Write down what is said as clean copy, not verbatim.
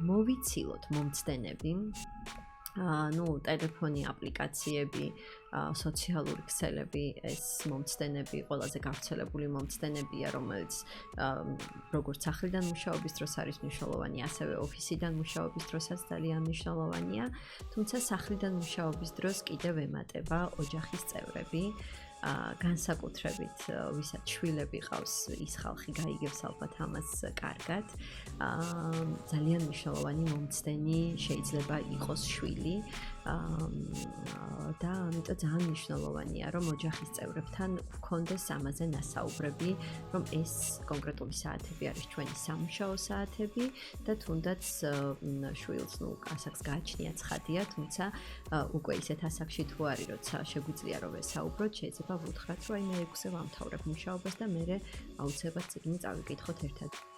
მოვიცილოთ მომცდენები, ტელეფონი, აპლიკაციები, სოციალური ქსელები, ეს მომცდენები ყველაზე გავრცელებული მომცდენებია, რომელიც როგორც სახლიდან მუშაობის დროს არის მნიშვნელოვანი, ასევე ოფისიდან მუშაობის დროსაც ძალიან მნიშვნელოვანია, თუმცა სახლიდან მუშაობის დროს კიდევ ემატება ოჯახის წევრები, განსაკუთრებით ვისაც შვილები ყავს, ის ხალხი გაიგებს ალბათ ამას კარგად. ძალიან მნიშვნელოვანი მომცდენი შეიძლება იყოს შვილი და ამიტომ ძალიან მნიშვნელოვანია, რომ ოჯახის წევრებთან გქონდეს ამაზე ნასაუბრები, რომ ეს კონკრეტული საათები არის ჩვენი სამუშაო საათები და თუნდაც შვილს ასაკს გააჩნია ცხადია, თუმცა უკვე ისეთ ასაკში თუ არის, როცა შეგვიძლია რომ ვესაუბროთ, შეიძლება ვუთხრათ, რომ მე 6-ზე ვამთავრებ მუშაობას და მე აუცილებლად წიგნი წავიკითხოთ ერთად.